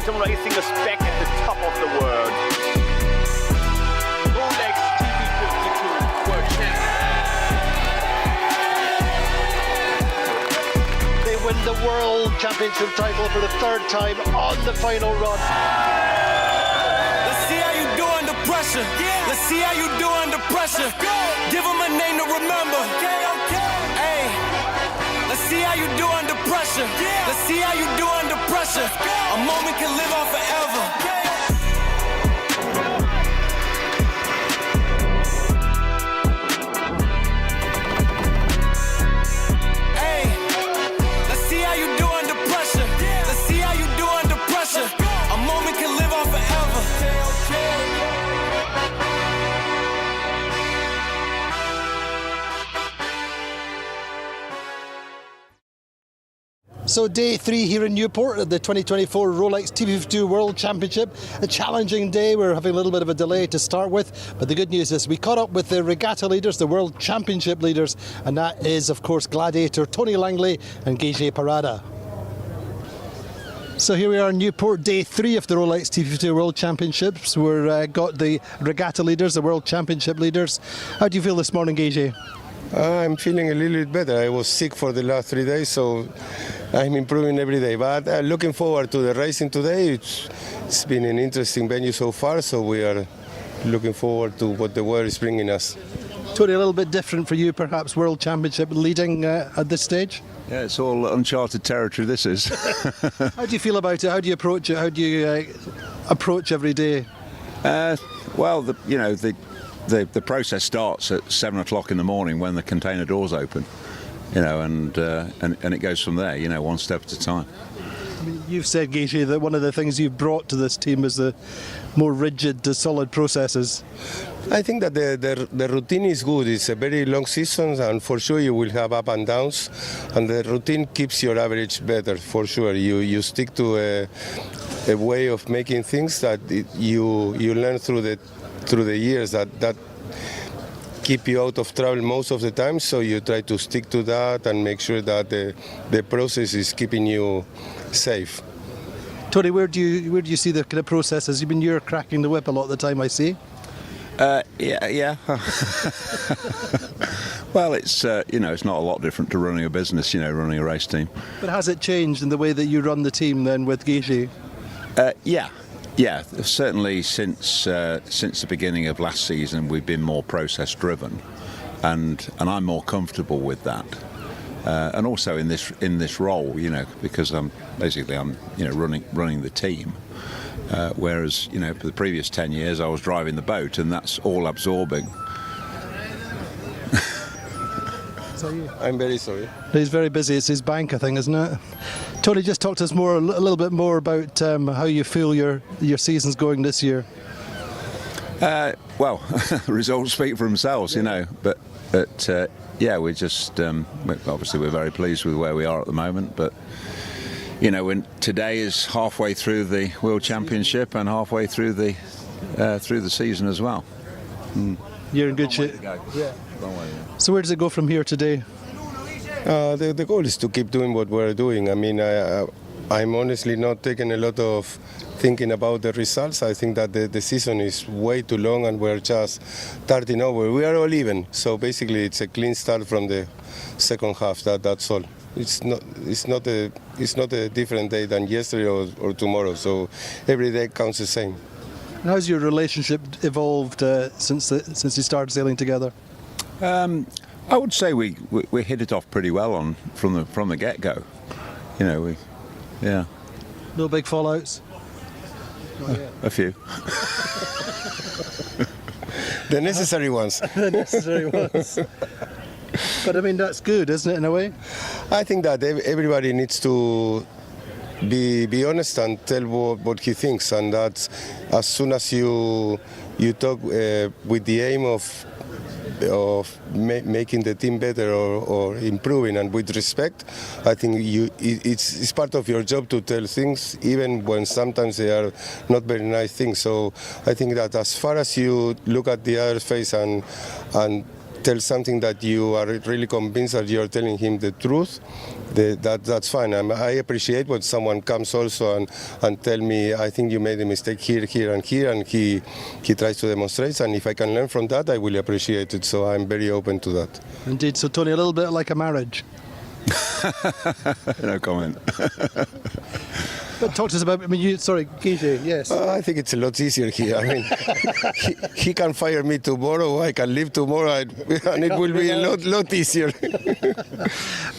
and racing is back at the top of the world. ROLEX TP52 World Champions. They win the World Championship title for the third time on the final run. Let's see how you do under pressure. Let's see how you do under pressure. Give them a name to remember. Hey, let's see how you do under pressure. Let's see how you do under pressure. A moment can live on forever. Hey, let's see how you do under pressure. Let's see how you do under pressure. A moment can live on forever. So day 3 here in Newport at the 2024 Rolex TP52 World Championship. A challenging day. We're having a little bit of a delay to start with, but the good news is we caught up with the regatta leaders, the World Championship leaders, and that is of course Gladiator Tony Langley and Gage Parada. So here we are in Newport, day 3 of the Rolex TP52 World Championships. We've got the regatta leaders, the World Championship leaders. How do you feel this morning, Gage? I'm feeling a little bit better. I was sick for the last 3 days, so I'm improving every day. But looking forward to the racing today. It's been an interesting venue so far, so we are looking forward to what the weather is bringing us. Tony, a little bit different for you, perhaps, World Championship leading at this stage? Yeah, it's all uncharted territory, this is. How do you feel about it? How do you approach it? How do you approach every day? Well, the process starts at 7 o'clock in the morning when the container doors open, and it goes from there, one step at a time. I mean, you've said, Gage, that one of the things you've brought to this team is the more rigid, solid processes. I think that the routine is good. It's a very long season, and for sure you will have up and downs, and the routine keeps your average better, for sure. You stick to a way of making things that you learn through the years that keep you out of trouble most of the time, so you try to stick to that and make sure that the process is keeping you safe. Tony, where do you see the kind of processes? You're cracking the whip a lot of the time, I see. Yeah. Well, it's it's not a lot different to running a business, running a race team. But has it changed in the way that you run the team then with Gage? Yeah, certainly since the beginning of last season we've been more process driven, and I'm more comfortable with that. And also in this role, because I'm running the team. Whereas for the previous 10 years I was driving the boat, and that's all absorbing. I'm very sorry. He's very busy. It's his bank, I think, isn't it? Tony, just talk to us a little bit more about how you feel your season's going this year. Well, the results speak for themselves, But we're just obviously we're very pleased with where we are at the moment. But when today is halfway through the World Championship and halfway through the season as well. You're in good shape. Yeah. So where does it go from here today? The goal is to keep doing what we're doing. I mean, I'm honestly not taking a lot of thinking about the results. I think that the season is way too long and we're just starting over. We are all even, so basically it's a clean start from the second half. That's all. It's not a different day than yesterday or tomorrow. So every day counts the same. And how's your relationship evolved since you started sailing together? I would say we hit it off pretty well from the get-go. Yeah. No big fallouts? A few. The necessary ones. The necessary ones. But I mean, that's good, isn't it, in a way? I think that everybody needs to be honest and tell what he thinks, and that as soon as you talk with the aim of making the team better or improving and with respect, I think it's part of your job to tell things, even when sometimes they are not very nice things. So I think that as far as you look at the other face and tell something that you are really convinced that you are telling him the truth, that's fine. I appreciate when someone comes also and tell me, I think you made a mistake here, here, and here, and he tries to demonstrate. And if I can learn from that, I will appreciate it. So I'm very open to that. Indeed. So, Tony, a little bit like a marriage. No comment. But talk to us about, Guille, yes. I think it's a lot easier here. I mean, he can fire me tomorrow, I can leave tomorrow, and it will be a lot easier.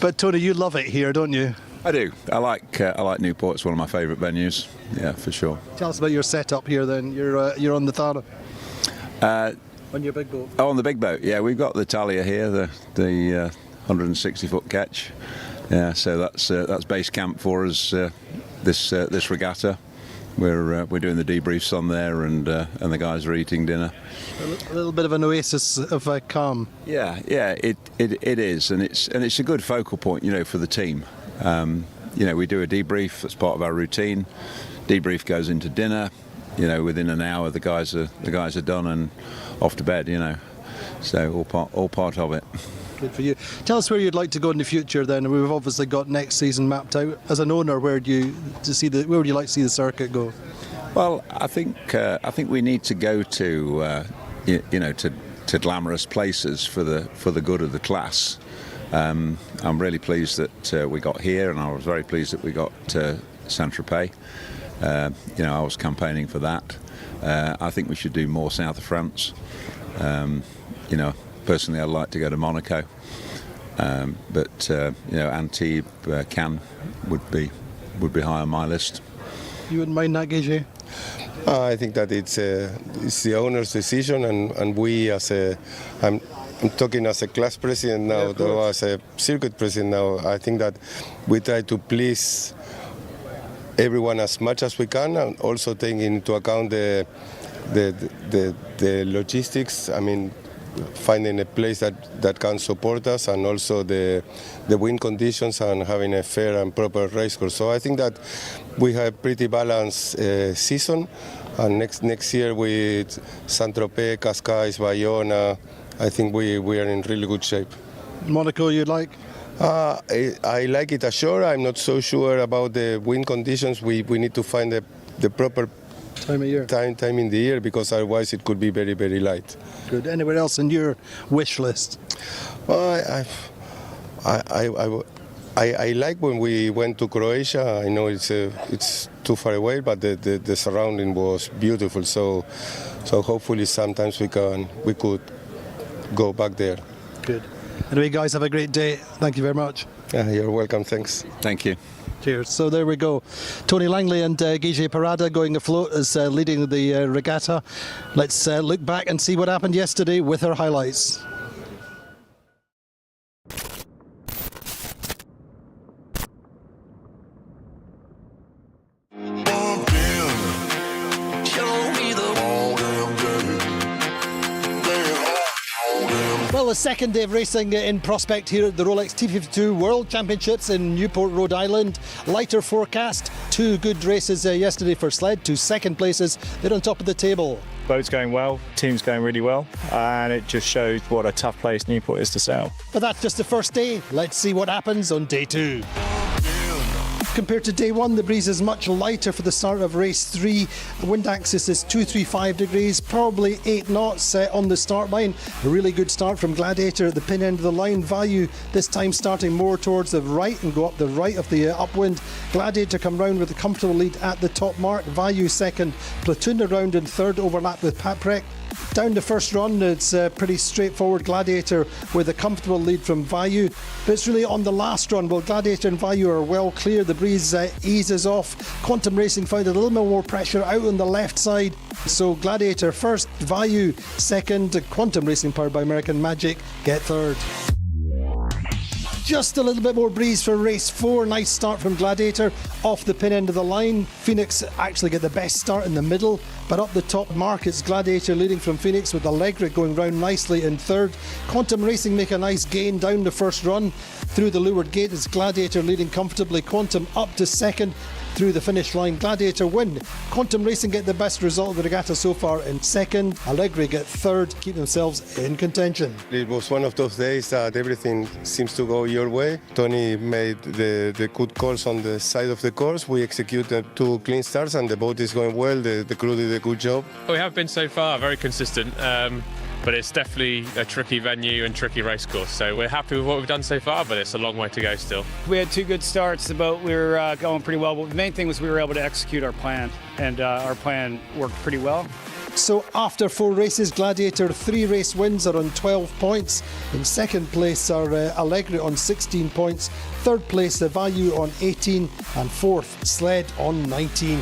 But Tony, you love it here, don't you? I do. I like Newport. It's one of my favourite venues. Yeah, for sure. Tell us about your setup here then. You're on the Thara. On your big boat. Oh, on the big boat. Yeah, we've got the Talia here, the 160-foot ketch. Yeah, so that's base camp for us. This regatta, we're doing the debriefs on there, and the guys are eating dinner. A little bit of an oasis of calm. Yeah, it is, and it's a good focal point, for the team. We do a debrief that's part of our routine. Debrief goes into dinner. Within an hour the guys are done and off to bed. So all part of it. Good for you. Tell us where you'd like to go in the future then. We've obviously got next season mapped out. As an owner, where would you like to see the circuit go? Well, I think we need to go to to glamorous places for the good of the class. I'm really pleased that we got here, and I was very pleased that we got Saint-Tropez. I was campaigning for that. I think we should do more south of France. Personally, I'd like to go to Monaco, but Antibes, Cannes would be high on my list. You wouldn't mind that, Guille? I think that it's the owner's decision, and we I'm talking as a class president now, though as a circuit president now. I think that we try to please everyone as much as we can, and also taking into account the logistics. I mean, finding a place that can support us, and also the wind conditions, and having a fair and proper race course. So I think that we have pretty balanced season, and next year with Saint-Tropez, Cascais, Bayona, I think we are in really good shape. Monaco, you'd like? I like it ashore. I'm not so sure about the wind conditions. We need to find the proper time of year. Time in the year, because otherwise it could be very, very light. Good. Anywhere else in your wish list? Well, I like when we went to Croatia. I know it's too far away, but the surrounding was beautiful. So hopefully sometimes we could go back there. Good. Anyway, guys, have a great day. Thank you very much. You're welcome. Thanks. Thank you. Cheers. So there we go. Tony Langley and Guille Parada going afloat as leading the regatta. Let's look back and see what happened yesterday with our highlights. Well, the second day of racing in prospect here at the ROLEX TP52 World Championships in Newport, Rhode Island. Lighter forecast, 2 good races yesterday for sled, 2 second places. They're on top of the table. Boat's going well, team's going really well, and it just shows what a tough place Newport is to sail. But that's just the first day. Let's see what happens on day 2. Compared to day 1, the breeze is much lighter for the start of race 3. The wind axis is 235 degrees, probably 8 knots on the start line. A really good start from Gladiator at the pin end of the line. Value this time starting more towards the right and go up the right of the upwind. Gladiator come round with a comfortable lead at the top mark. Value second, Platoon around in third, overlap with Paprec. Down the first run, it's pretty straightforward. Gladiator with a comfortable lead from Value, but it's really on the last run. Well, Gladiator and Value are well clear. The breeze eases off. Quantum Racing found a little bit more pressure out on the left side. So Gladiator first, Value second, Quantum Racing powered by American Magic get third. Just a little bit more breeze for race 4. Nice start from Gladiator off the pin end of the line. Phoenix actually get the best start in the middle, but up the top mark it's Gladiator leading from Phoenix, with Allegra going round nicely in third. Quantum Racing make a nice gain down the first run. Through the leeward gate is Gladiator leading comfortably. Quantum up to second. through the finish line. Gladiator win. Quantum Racing get the best result of the regatta so far in second. Allegri get third, keep themselves in contention. It was one of those days that everything seems to go your way. Tony made the good calls on the side of the course. We executed 2 clean starts and the boat is going well. The crew did a good job. We have been so far very consistent, but it's definitely a tricky venue and tricky race course. So we're happy with what we've done so far, but it's a long way to go still. We had 2 good starts. The boat, we were going pretty well. But the main thing was we were able to execute our plan, and our plan worked pretty well. So after 4 races, Gladiator 3 race wins are on 12 points. In second place are Allegri on 16 points. Third place, the Value on 18. And fourth, Sled on 19.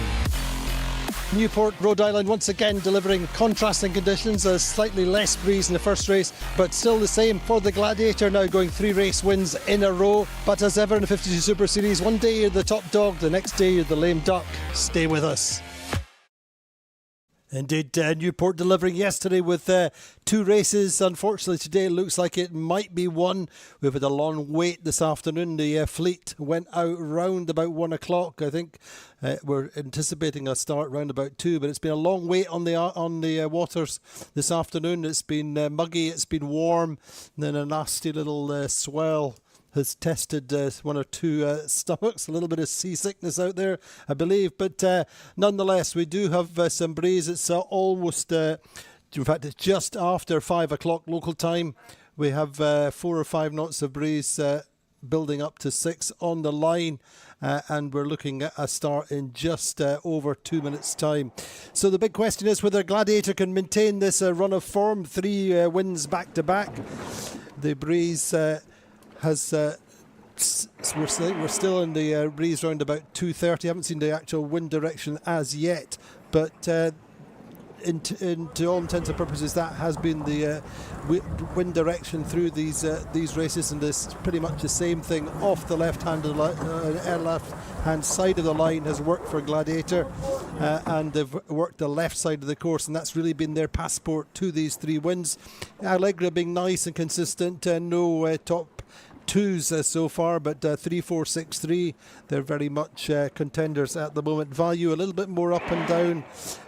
Newport, Rhode Island, once again delivering contrasting conditions. A slightly less breeze in the first race, but still the same for the Gladiator, now going 3 race wins in a row. But as ever in the 52 Super Series, one day you're the top dog, the next day you're the lame duck. Stay with us. Indeed, Newport delivering yesterday with 2 races. Unfortunately, today looks like it might be one. We've had a long wait this afternoon. The fleet went out round about 1 o'clock. I think we're anticipating a start round about 2, but it's been a long wait on the waters this afternoon. It's been muggy, it's been warm, and then a nasty little swell has tested 1 or 2 stomachs, a little bit of seasickness out there, I believe. But nonetheless, we do have some breeze. It's almost, in fact, it's just after 5 o'clock local time. We have 4 or 5 knots of breeze building up to 6 on the line. And we're looking at a start in just over 2 minutes' time. So the big question is whether Gladiator can maintain this run of form, 3 wins back-to-back. The breeze has we're still in the breeze round about 2:30. Haven't seen the actual wind direction as yet, but to all intents and purposes, that has been the wind direction through these races, and it's pretty much the same thing off the left-hand side of the line has worked for Gladiator, and they've worked the left side of the course, and that's really been their passport to these 3 wins. Allegra being nice and consistent, no top 2s so far, but 3, 4, 6, 3, they're very much contenders at the moment. Value a little bit more up and down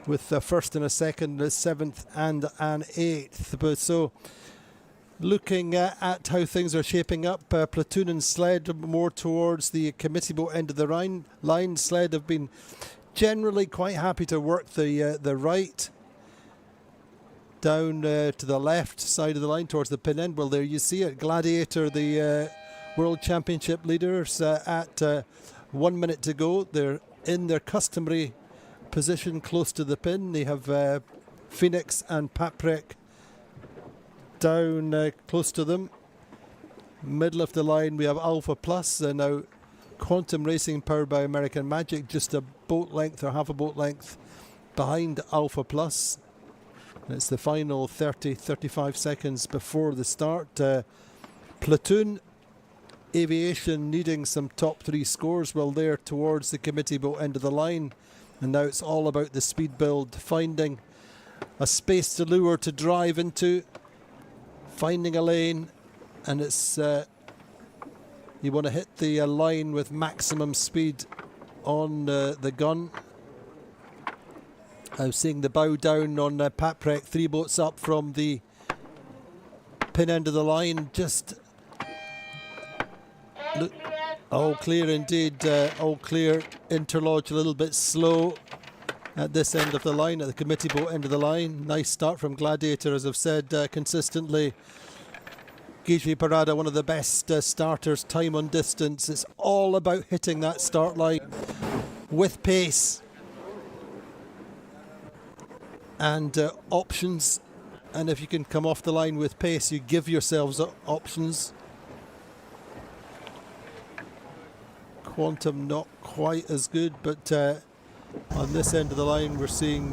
with a first and a second, a 7th and an 8th. But so looking at how things are shaping up, Platoon and Sled more towards the committee boat end of the line. Sled have been generally quite happy to work the right down to the left side of the line towards the pin end. Well, there you see it. Gladiator, the World Championship leaders, at 1 minute to go. They're in their customary position close to the pin. They have Phoenix and Paprec down close to them. Middle of the line we have Alpha Plus, now Quantum Racing powered by American Magic, just a boat length or half a boat length behind Alpha Plus. It's the final 30-35 seconds before the start. Platoon Aviation needing some top 3 scores. Well, they're towards the committee boat end of the line, and now it's all about the speed build, finding a space to lure to drive into, finding a lane, and it's you want to hit the line with maximum speed on the gun. I'm seeing the bow down on Paprec, 3 boats up from the pin end of the line. Just look, all clear indeed, all clear. Interlodge a little bit slow at this end of the line, at the committee boat end of the line. Nice start from Gladiator, as I've said consistently. Guigi Parada, one of the best starters, time on distance. It's all about hitting that start line with pace and options, and if you can come off the line with pace, you give yourselves options. Quantum not quite as good, but on this end of the line we're seeing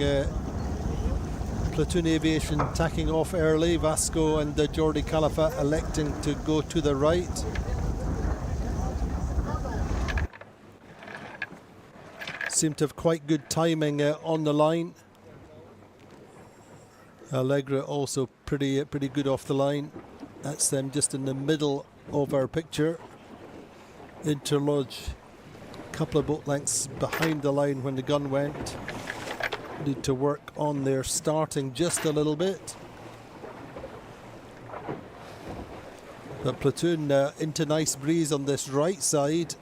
Platoon Aviation tacking off early. Vasco and Jordi Calafat electing to go to the right. Seem to have quite good timing on the line. Allegra also pretty good off the line. That's them just in the middle of our picture. Interlodge couple of boat lengths behind the line when the gun went. Need to work on their starting just a little bit. The Platoon into nice breeze on this right side.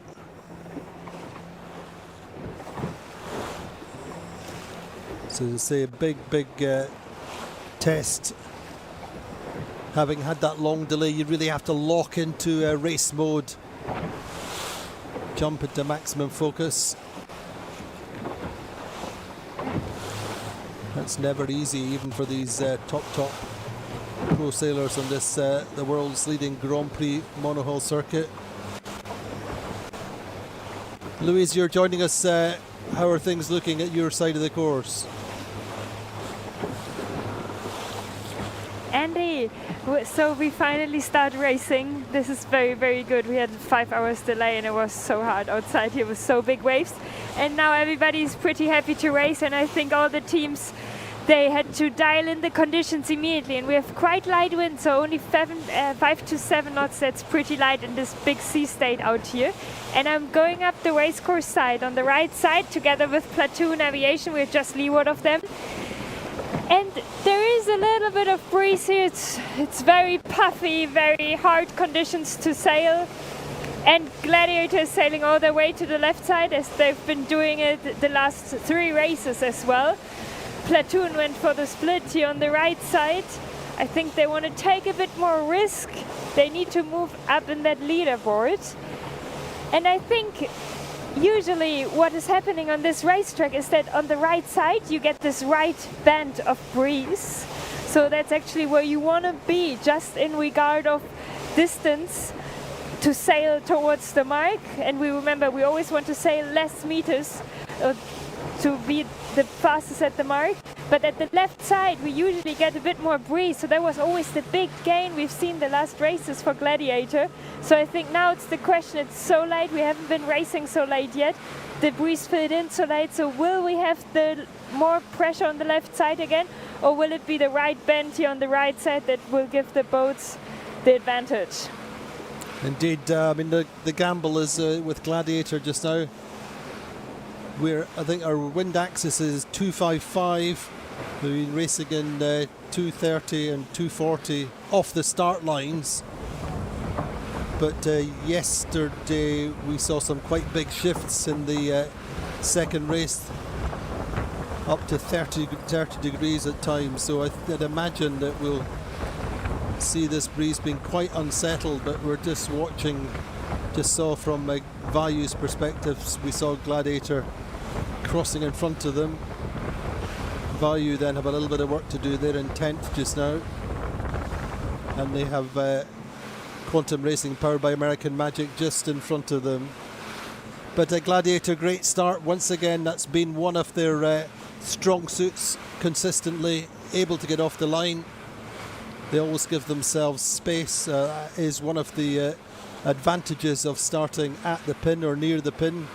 So to say, a big test. Having had that long delay, you really have to lock into race mode. Jump into maximum focus. That's never easy, even for these top pro sailors on this, the world's leading Grand Prix Monohull circuit. Louise, you're joining us. How are things looking at your side of the course? Andy, so we finally start racing. This is very good. We had 5 hours delay and it was so hard outside here with so big waves. And now everybody's pretty happy to race, and I think all the teams, they had to dial in the conditions immediately, and we have quite light wind, so only 5 to 7 knots. That's pretty light in this big sea state out here. And I'm going up the racecourse side on the right side together with Platoon Aviation. We're just leeward of them. And there is a little bit of breeze here. It's very puffy, very hard conditions to sail. And Gladiator is sailing all the way to the left side, as they've been doing it the last 3 races as well. Platoon went for the split here on the right side. I think they want to take a bit more risk. They need to move up in that leaderboard. And I think usually what is happening on this racetrack is that on the right side you get this right band of breeze. So that's actually where you want to be, just in regard of distance to sail towards the mark. And we remember we always want to sail less meters to be the fastest at the mark. But at the left side we usually get a bit more breeze, so that was always the big gain we've seen the last races for Gladiator. So I think now it's the question, it's so late, we haven't been racing so late yet, the breeze filled in so late, so will we have the more pressure on the left side again, or will it be the right bend here on the right side that will give the boats the advantage? Indeed, I mean the gamble is with Gladiator just now. I think our wind axis is 255. We've been racing in 230 and 240 off the start lines. But yesterday we saw some quite big shifts in the second race, up to 30 degrees at times. So I'd imagine that we'll see this breeze being quite unsettled, but we're just watching. Just saw from Value's perspective, we saw Gladiator crossing in front of them. Value then have a little bit of work to do. They're in 10th just now, and they have Quantum Racing powered by American Magic just in front of them. But Gladiator, great start once again. That's been one of their strong suits, consistently able to get off the line. They always give themselves space. Is one of the advantages of starting at the pin or near the pin.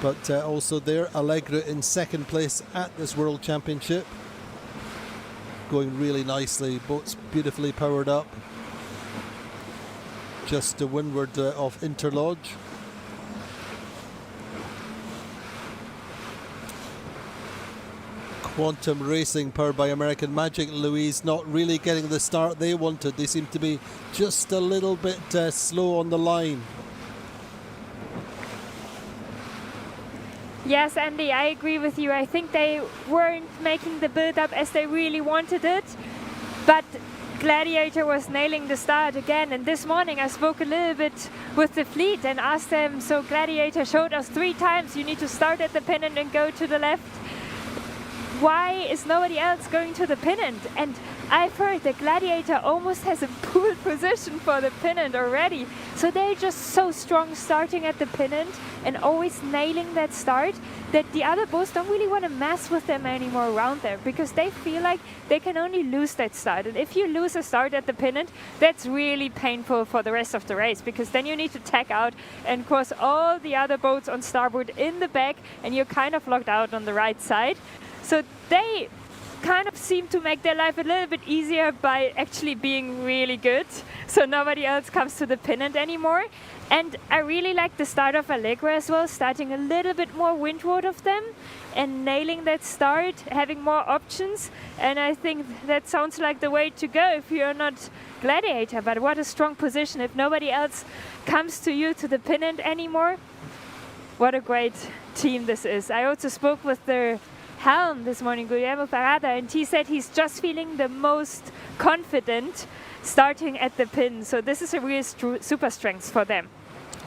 But also there, Allegra in second place at this World Championship. Going really nicely, boats beautifully powered up. Just to windward of Interlodge. Quantum Racing powered by American Magic, Louise, not really getting the start they wanted. They seem to be just a little bit slow on the line. Yes, Andy, I agree with you. I think they weren't making the build-up as they really wanted it, but Gladiator was nailing the start again. And this morning I spoke a little bit with the fleet and asked them, so Gladiator showed us 3 times you need to start at the pennant and go to the left. Why is nobody else going to the pennant? And I've heard the Gladiator almost has a pool position for the pennant already. So they're just so strong starting at the pennant and always nailing that start that the other boats don't really want to mess with them anymore around there, because they feel like they can only lose that start. And if you lose a start at the pennant, that's really painful for the rest of the race, because then you need to tack out and cross all the other boats on starboard in the back, and you're kind of locked out on the right side. So they kind of seem to make their life a little bit easier by actually being really good. So nobody else comes to the pennant anymore. And I really like the start of Allegra as well, starting a little bit more windward of them and nailing that start, having more options. And I think that sounds like the way to go if you're not Gladiator. But what a strong position if nobody else comes to you to the pennant anymore. What a great team this is. I also spoke with the helm this morning, Guillermo Parada, and he said he's just feeling the most confident starting at the pin. So this is a real super strength for them.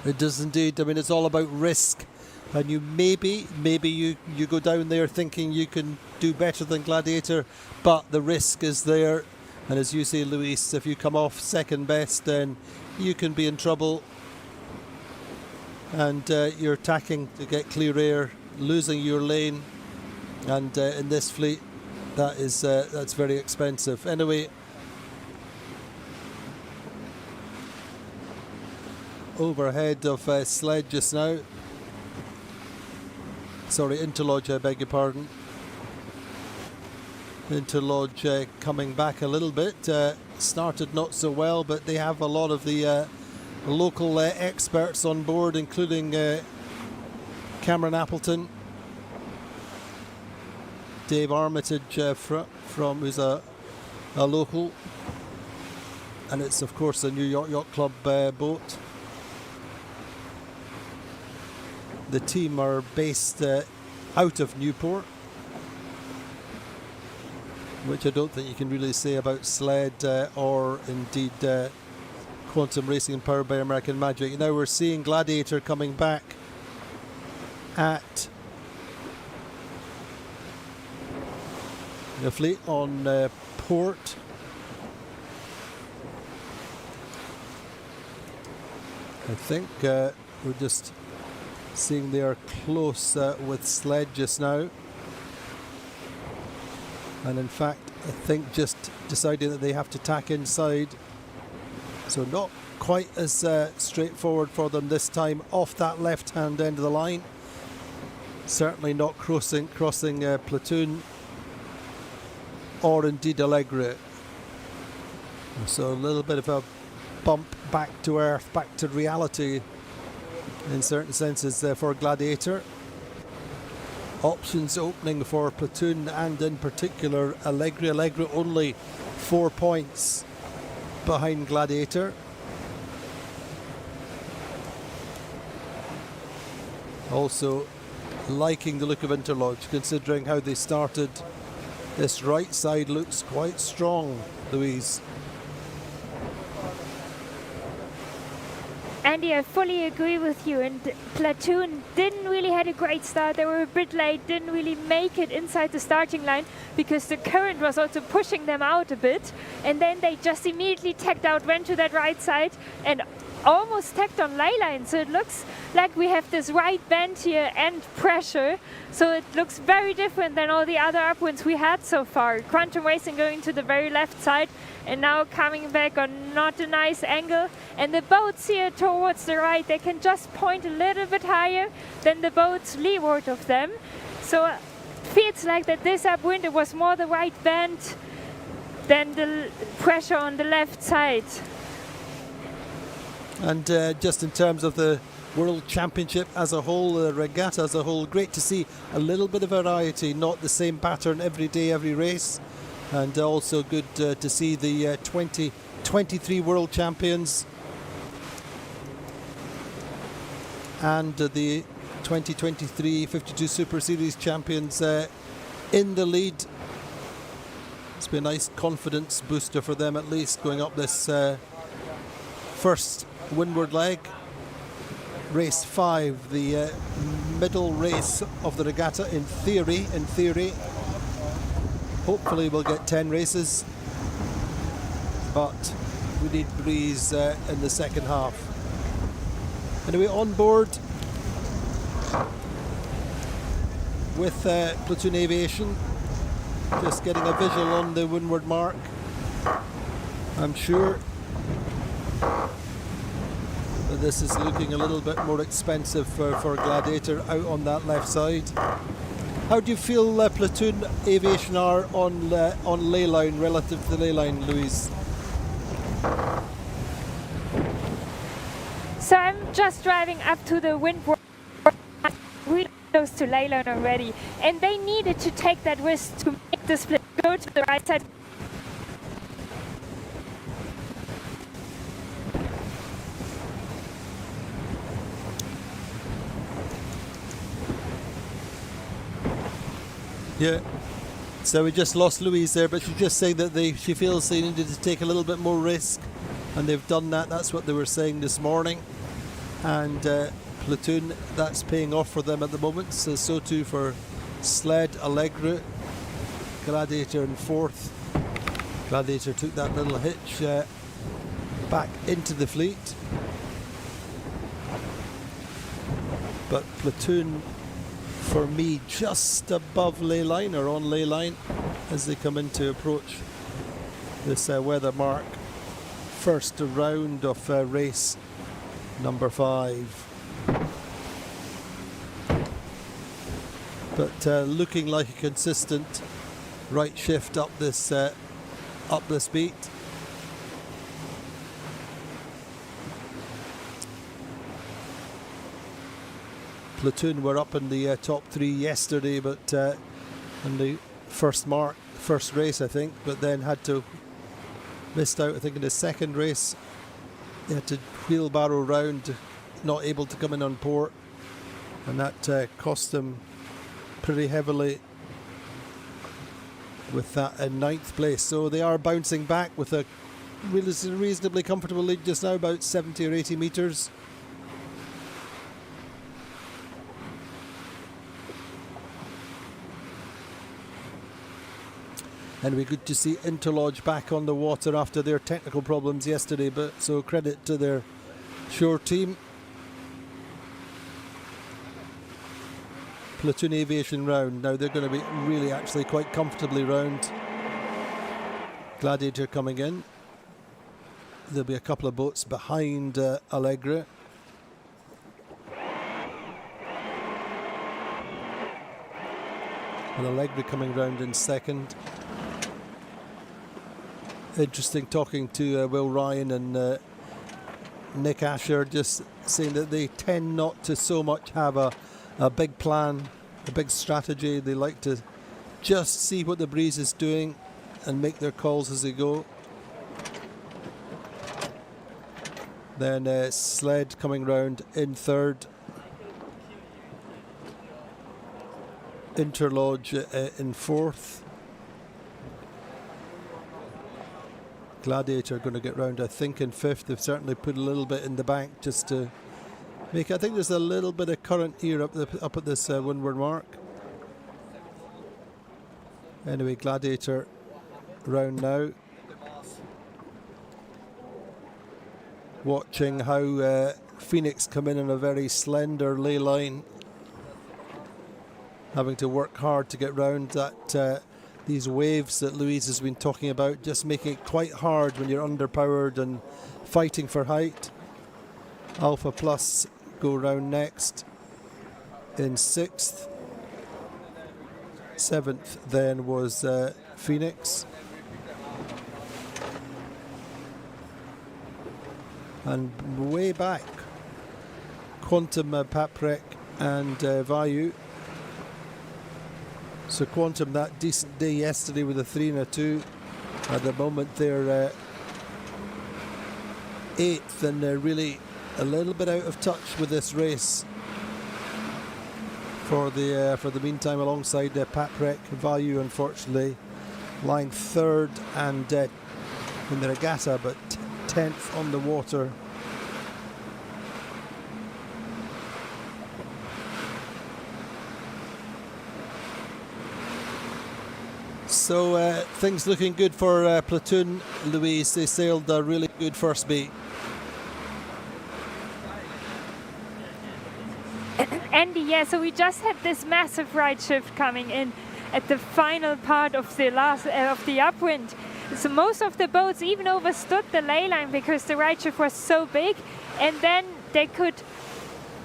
It does indeed. I mean, it's all about risk. And you maybe you go down there thinking you can do better than Gladiator, but the risk is there. And as you say, Luis, if you come off second best, then you can be in trouble. And you're attacking to get clear air, losing your lane. And in this fleet, that's very expensive. Anyway, overhead of sled just now. Sorry, Interlodge, I beg your pardon. Interlodge coming back a little bit. Started not so well, but they have a lot of the local experts on board, including Cameron Appleton, Dave Armitage from who's a local, and it's of course a Newyork Yacht Club boat. The team are based out of Newport, which I don't think you can really say about sled or indeed Quantum Racing powered by American Magic. Now we're seeing Gladiator coming back at the fleet on port. I think we're just seeing they are close with sled just now. And in fact, I think just deciding that they have to tack inside. So not quite as straightforward for them this time off that left-hand end of the line. Certainly not crossing Platoon or indeed Allegra. So a little bit of a bump back to earth, back to reality in certain senses for Gladiator. Options opening for Platoon and in particular Allegra. Allegra only 4 points behind Gladiator. Also liking the look of Interlodge, considering how they started. This right side looks quite strong, Louise. Andy, I fully agree with you. And Platoon didn't really had a great start. They were a bit late, didn't really make it inside the starting line because the current was also pushing them out a bit. And then they just immediately tacked out, went to that right side and almost tacked on ley line. So it looks like we have this right bend here and pressure. So it looks very different than all the other upwinds we had so far. Quantum Racing going to the very left side and now coming back on not a nice angle. And the boats here towards the right, they can just point a little bit higher than the boats leeward of them. So it feels like that this upwind, it was more the right bend than the pressure on the left side. And just in terms of the World Championship as a whole, the regatta as a whole, great to see a little bit of variety, not the same pattern every day, every race. And also good to see the 2023 World Champions and the 2023 52 Super Series Champions in the lead. It's been a nice confidence booster for them, at least, going up this first windward leg. Race 5, the middle race of the regatta in theory. Hopefully we'll get 10 races, but we need breeze in the second half. Anyway, on board with Platoon Aviation, just getting a visual on the windward mark. I'm sure that this is looking a little bit more expensive for Gladiator out on that left side. How do you feel platoon aviation are on ley line relative to the ley line, Louise? So I'm just driving up to the windward, really close to ley line already, and they needed to take that risk to make the split go to the right side. Yeah. So we just lost Louise there, but she's just saying that she feels they needed to take a little bit more risk, and they've done that. That's what they were saying this morning. And platoon, that's paying off for them at the moment. So too for Sled, Allegra, Gladiator in fourth. Gladiator took that little hitch back into the fleet. But platoon, for me, just above ley line or on ley line as they come in to approach this weather mark. First round of race number 5. But looking like a consistent right shift up this beat. Platoon were up in the top 3 yesterday, but in the first race, I think, but then missed out, I think, in the second race. They had to wheelbarrow round, not able to come in on port, and that cost them pretty heavily with that in 9th place. So they are bouncing back with a reasonably comfortable lead just now, about 70 or 80 metres. And we're good to see Interlodge back on the water after their technical problems yesterday, but so credit to their shore team. Platoon aviation round. Now they're going to be really actually quite comfortably round. Gladiator coming in. There'll be a couple of boats behind Allegra. And Allegra coming round in second. Interesting talking to Will Ryan and Nick Asher, just saying that they tend not to so much have a big plan, a big strategy. They like to just see what the breeze is doing and make their calls as they go. Then Sled coming round in third. Interlodge in fourth. Gladiator going to get round, I think, in fifth. They've certainly put a little bit in the bank just to make. I think there's a little bit of current here up at this windward mark. Anyway, Gladiator round now. Watching how Phoenix come in on a very slender ley line, having to work hard to get round that. These waves that Louise has been talking about, just making it quite hard when you're underpowered and fighting for height. Alpha Plus go round next in 6th. 7th then was Phoenix. And way back, Quantum, Paprec and Vayu. So Quantum, that decent day yesterday with a 3 and a 2. At the moment they're 8th, and they're really a little bit out of touch with this race. For the meantime, alongside Paprec, Vayu unfortunately lying 3rd and in the regatta, but 10th on the water. So things looking good for Platoon, Louise. They sailed a really good first beat. Andy, yeah, so we just had this massive right shift coming in at the final part of the upwind. So most of the boats even overstood the ley line because the right shift was so big, and then they could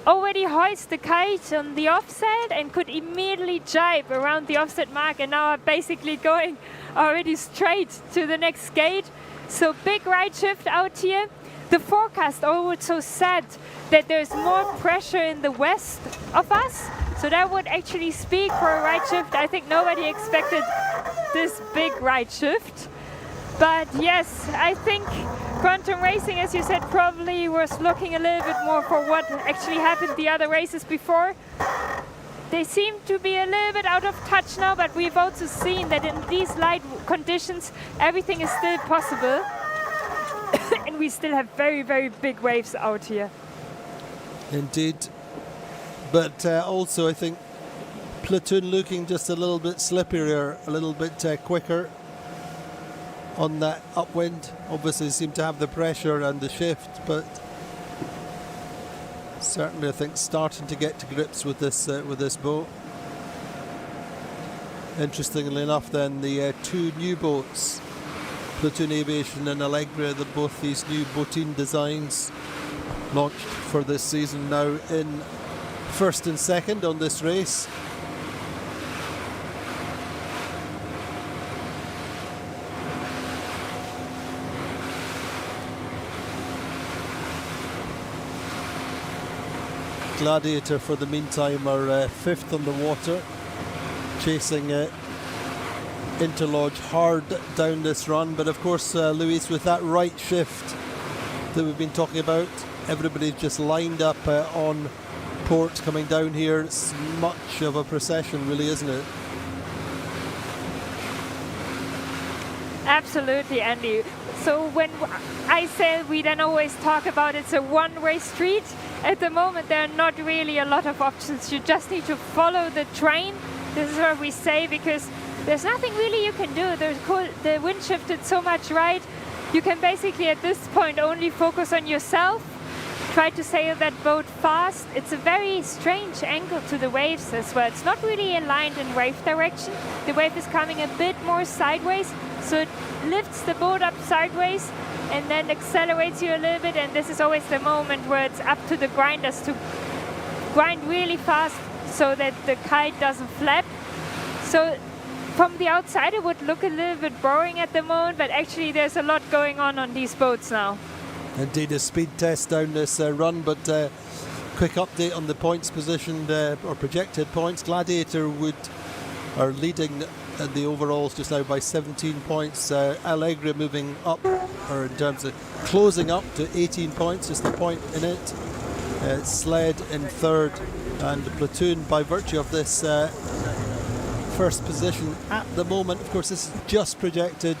already hoist the kite on the offset and could immediately jibe around the offset mark, and now are basically going already straight to the next gate. So big right shift out here. The forecast also said that there's more pressure in the west of us, so that would actually speak for a right shift. I think nobody expected this big right shift. But yes, I think Quantum Racing, as you said, probably was looking a little bit more for what actually happened the other races before. They seem to be a little bit out of touch now, but we've also seen that in these light conditions, everything is still possible. And we still have very, very big waves out here. Indeed. But also, I think Platoon looking just a little bit slipperier, a little bit quicker on that upwind. Obviously seem to have the pressure and the shift, but certainly I think starting to get to grips with this boat. Interestingly enough then, the two new boats, Platoon Aviation and Allegra, both these new Botin designs launched for this season, now in first and second on this race. Gladiator for the meantime are fifth on the water, chasing Interlodge hard down this run. But of course, Luis, with that right shift that we've been talking about, everybody's just lined up on port coming down here. It's much of a procession, really, isn't it? Absolutely, Andy. So when I say we then always talk about it's a one-way street, at the moment there are not really a lot of options. You just need to follow the train. This is what we say, because there's nothing really you can do. The wind shifted so much right. You can basically at this point only focus on yourself. Try to sail that boat fast. It's a very strange angle to the waves as well. It's not really aligned in wave direction. The wave is coming a bit more sideways, so it lifts the boat up sideways and then accelerates you a little bit, and this is always the moment where it's up to the grinders to grind really fast so that the kite doesn't flap. So from the outside it would look a little bit boring at the moment, but actually there's a lot going on these boats now. Indeed, a speed test down this run, but quick update on the points position or projected points. Gladiator are leading the overalls just now by 17 points. Allegra moving up, or in terms of closing up to 18 points, just a point in it. Sled in third, and Platoon, by virtue of this first position at the moment, of course this is just projected,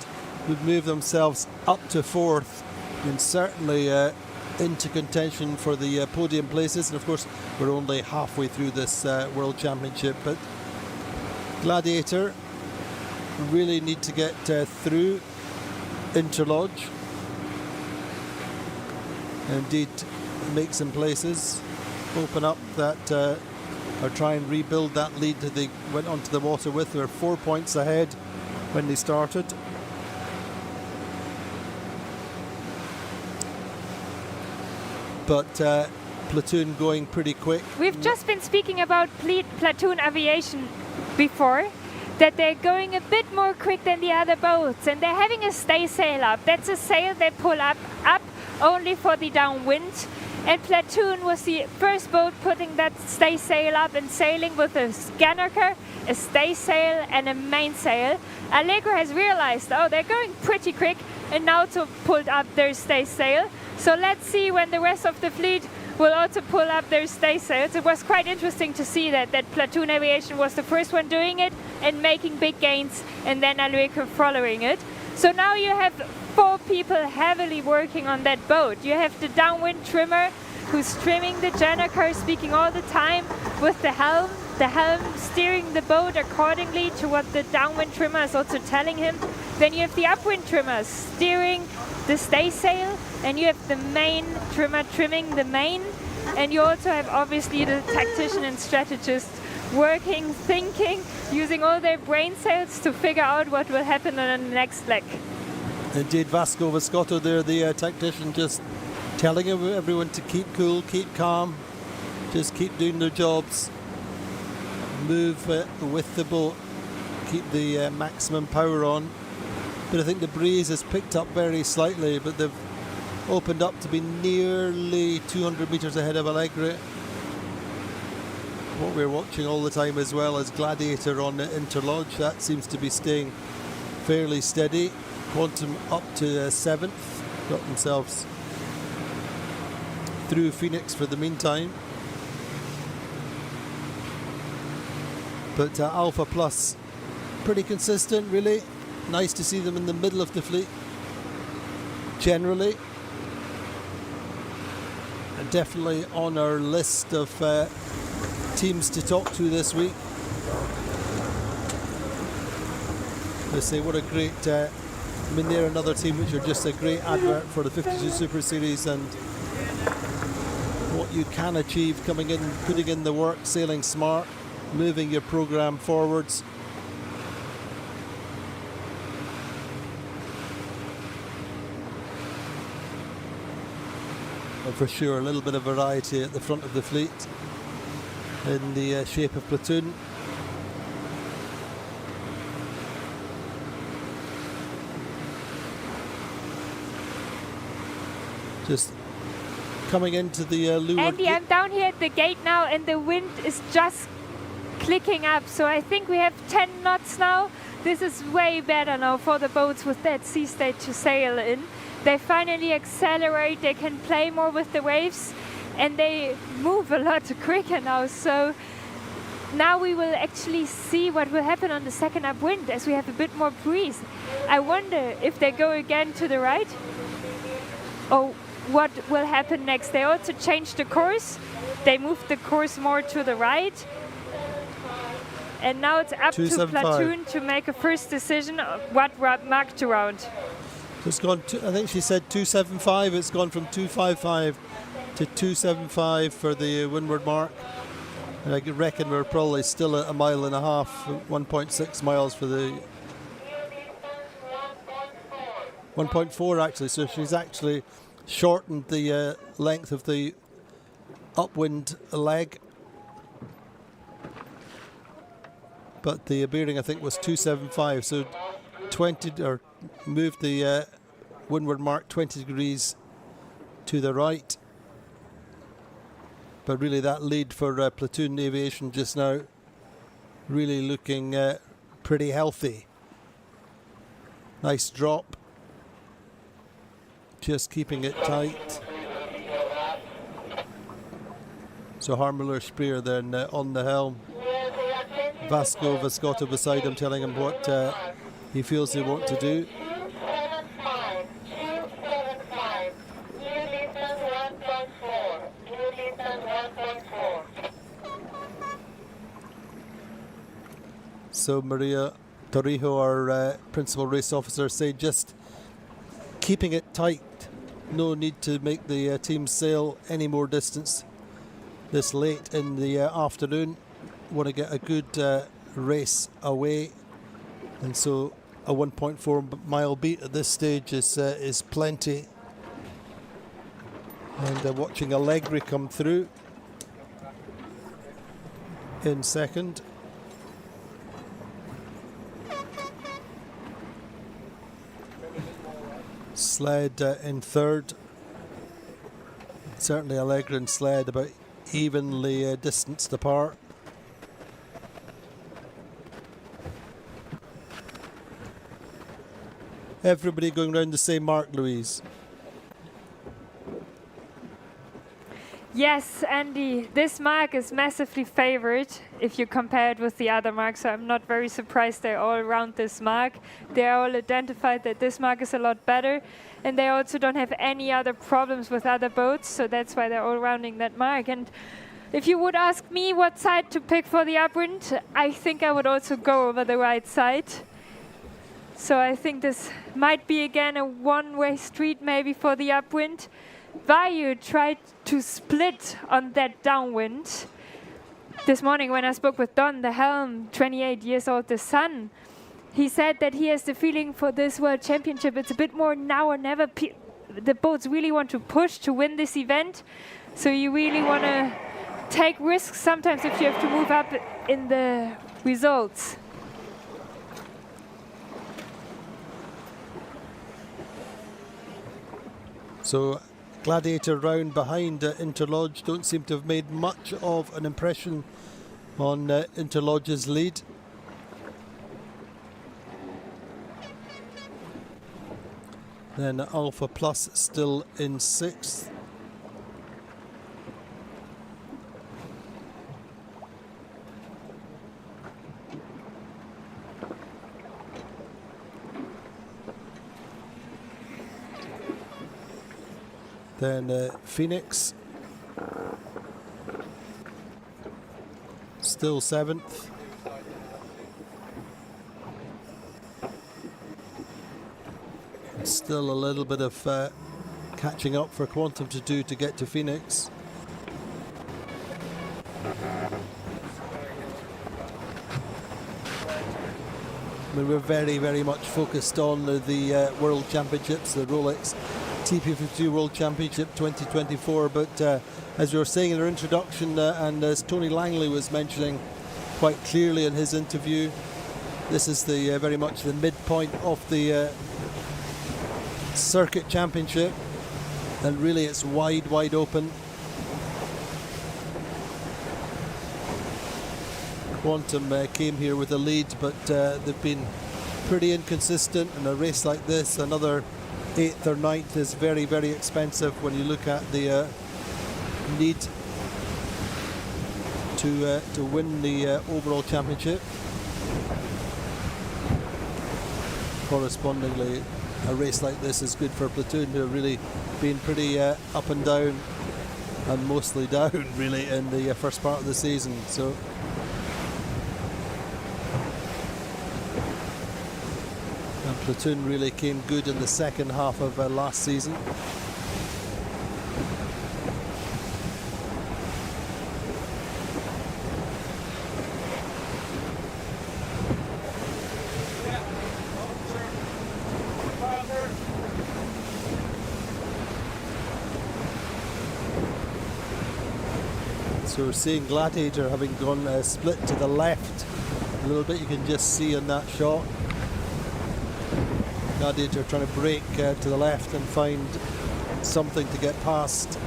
would move themselves up to fourth and certainly into contention for the podium places. And of course we're only halfway through this World Championship, but Gladiator really need to get through Interlodge, indeed make some places, open up that or try and rebuild that lead that they went onto the water with. They were 4 points ahead when they started. But Platoon going pretty quick. We've just been speaking about Platoon Aviation before, that they're going a bit more quick than the other boats, and they're having a stay sail up. That's a sail they pull up only for the downwind. And Platoon was the first boat putting that stay sail up and sailing with a scannaker, a stay sail and a mainsail. Allegra has realized, oh, they're going pretty quick, and now to pull up their stay sail. So let's see when the rest of the fleet will also pull up their stay sails. It was quite interesting to see that Platoon Aviation was the first one doing it and making big gains, and then Allegra following it. So now you have 4 people heavily working on that boat. You have the downwind trimmer who's trimming the gennaker, speaking all the time with the helm steering the boat accordingly to what the downwind trimmer is also telling him. Then you have the upwind trimmer steering the stay sail, and you have the main trimmer trimming the main, and you also have obviously the tactician and strategist working, thinking, using all their brain cells to figure out what will happen on the next leg. Indeed, Vasco Viscotto there, the tactician, just telling everyone to keep cool, keep calm, just keep doing their jobs, move with the boat, keep the maximum power on. But I think the breeze has picked up very slightly, but they've opened up to be nearly 200 metres ahead of Allegri. What we're watching all the time as well is Gladiator on the Interlodge. That seems to be staying fairly steady. Quantum up to 7th, got themselves through Phoenix for the meantime. But Alpha Plus, pretty consistent really. Nice to see them in the middle of the fleet generally. And definitely on our list of teams to talk to this week. They say what a great I mean, they're another team which are just a great advert for the 52 Super Series and what you can achieve coming in, putting in the work, sailing smart, moving your program forwards. And for sure, a little bit of variety at the front of the fleet in the shape of platoon. Just coming into the Newport. Andy, I'm down here at the gate now and the wind is just clicking up. So I think we have 10 knots now. This is way better now for the boats with that sea state to sail in. They finally accelerate, they can play more with the waves and they move a lot quicker now. So now we will actually see what will happen on the second upwind as we have a bit more breeze. I wonder if they go again to the right or what will happen next. They also changed the course. They moved the course more to the right. And now it's up to platoon to make a first decision of what mark to round. It's gone to, I think she said 275. It's gone from 255 to 275 for the windward mark. And I reckon we're probably still at a mile and a half, 1.6 miles for the 1.4 actually. So she's actually shortened the length of the upwind leg. But the bearing I think was 275. So 20 or moved the windward mark 20 degrees to the right. But really that lead for platoon aviation just now really looking pretty healthy. Nice drop. Just keeping it tight. So Harmuller Spear then on the helm. Vasco Vascotta beside him telling him what he feels they want to do. So Maria Torrijo, our principal race officer, said just keeping it tight. No need to make the team sail any more distance this late in the afternoon. Want to get a good race away, and so a 1.4 mile beat at this stage is plenty. And watching Allegri come through in second. Sled in third. Certainly Allegri and Sled about evenly distanced apart. Everybody going around the same mark, Louise. Yes, Andy, this mark is massively favored if you compare it with the other marks. So I'm not very surprised they're all around this mark. They're all identified that this mark is a lot better. And they also don't have any other problems with other boats. So that's why they're all rounding that mark. And if you would ask me what side to pick for the upwind, I think I would also go over the right side. So I think this might be again a one-way street maybe for the upwind. Vayu tried to split on that downwind. This morning when I spoke with Don, the helm, 28 years old, the son, he said that he has the feeling for this World Championship, it's a bit more now or never. The boats really want to push to win this event. So you really want to take risks sometimes if you have to move up in the results. So Gladiator round behind Interlodge don't seem to have made much of an impression on Interlodge's lead. Then Alpha Plus still in 6th. Then Phoenix still 7th. Still a little bit of catching up for Quantum to do to get to Phoenix. I mean, we're very, very much focused on the World Championships, the Rolex TP52 World Championship 2024, but as we were saying in our introduction, and as Tony Langley was mentioning quite clearly in his interview, this is the very much the midpoint of the Circuit Championship, and really it's wide open. Quantum came here with a lead, but they've been pretty inconsistent in a race like this. Another 8th or 9th is very, very expensive when you look at the need to win the overall championship. Correspondingly, a race like this is good for Platoon, who have really been pretty up and down, and mostly down really in the first part of the season. So and Platoon really came good in the second half of last season. So we're seeing Gladiator having gone split to the left a little bit. You can just see in that shot. Gladiator trying to break to the left and find something to get past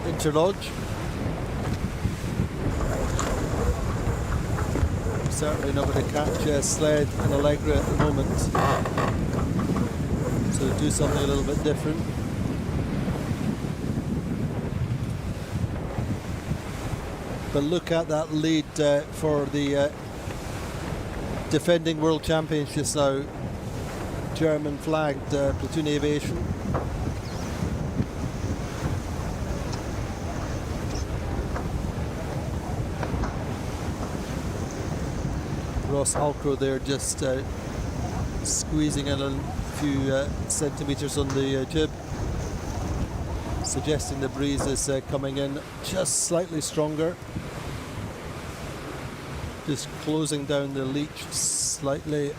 Interlodge. Certainly not going to catch Sled and Allegra at the moment. So do something a little bit different. But look at that lead for the defending world champions just now. German flagged Platoon Aviation. Ross Halcrow there just squeezing in a few centimetres on the jib, suggesting the breeze is coming in just slightly stronger. Just closing down the leach slightly.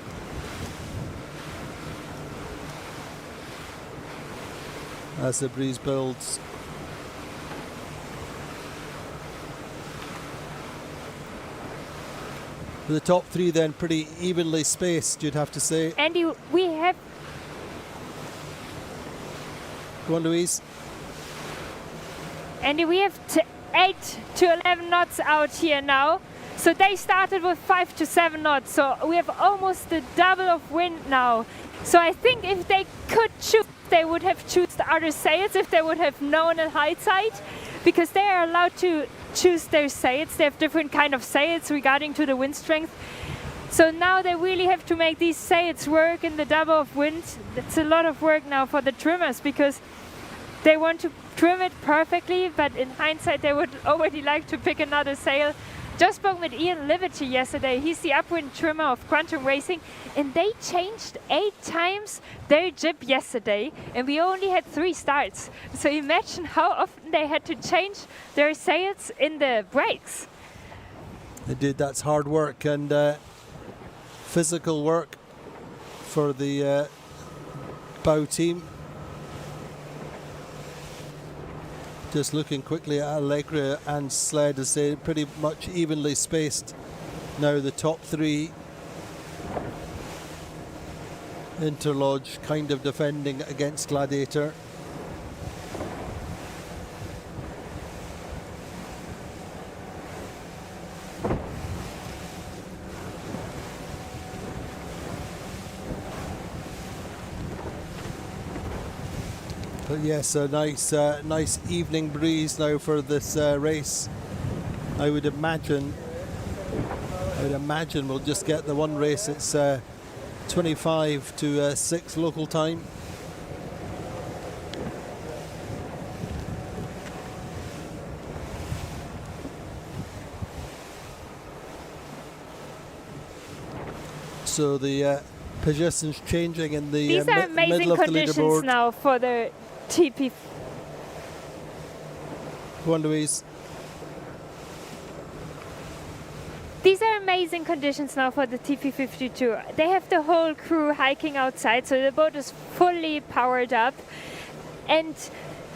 As the breeze builds. The top three then pretty evenly spaced, you'd have to say. Andy, we have... Go on, Louise. Andy, we have 8 to 11 knots out here now. So they started with 5 to 7 knots. So we have almost the double of wind now. So I think if they could choose, they would have chosen other sails if they would have known in hindsight, because they are allowed to choose their sails. They have different kind of sails regarding to the wind strength. So now they really have to make these sails work in the double of wind. It's a lot of work now for the trimmers, because they want to trim it perfectly, but in hindsight they would already like to pick another sail. Just spoke with Ian Liberty yesterday. He's the upwind trimmer of Quantum Racing, and they changed 8 times their jib yesterday, and we only had 3 starts. So imagine how often they had to change their sails in the breaks. Indeed, that's hard work and physical work for the bow team. Just looking quickly at Allegra and Sled, as they pretty much evenly spaced. Now the top three. Interlodge kind of defending against Gladiator. But yes, a nice evening breeze now for this race. I would imagine we'll just get the one race. It's 25 to 6 local time. So the positions changing in the These are amazing middle of the conditions leaderboard. now for the TP. Go on, Louise. These are amazing conditions now for the TP52. They have the whole crew hiking outside, so the boat is fully powered up. And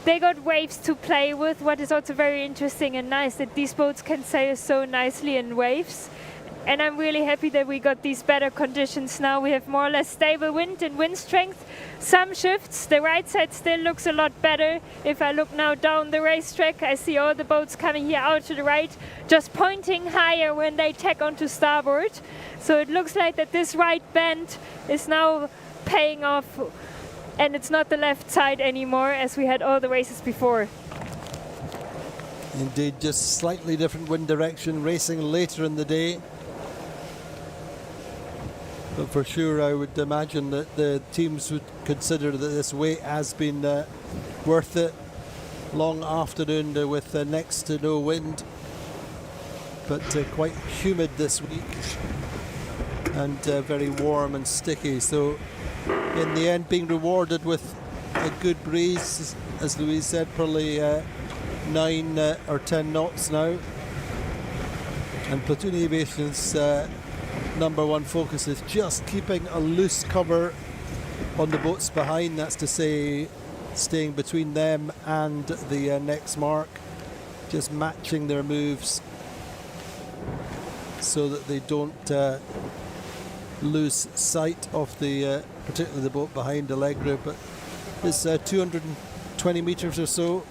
they got waves to play with. What is also very interesting and nice, that these boats can sail so nicely in waves. And I'm really happy that we got these better conditions now. We have more or less stable wind and wind strength. Some shifts. The right side still looks a lot better. If I look now down the racetrack, I see all the boats coming here out to the right, just pointing higher when they tack onto starboard. So it looks like that this right bend is now paying off, and it's not the left side anymore as we had all the races before. Indeed, just slightly different wind direction, racing later in the day. But for sure, I would imagine that the teams would consider that this wait has been worth it. Long afternoon with next to no wind, but quite humid this week, and very warm and sticky. So in the end, being rewarded with a good breeze, as Louise said, probably 9 or 10 knots now. And Platoon Aviation's number one focus is just keeping a loose cover on the boats behind. That's to say, staying between them and the next mark, just matching their moves so that they don't lose sight of the particularly the boat behind Allegra. But it's 220 meters or so.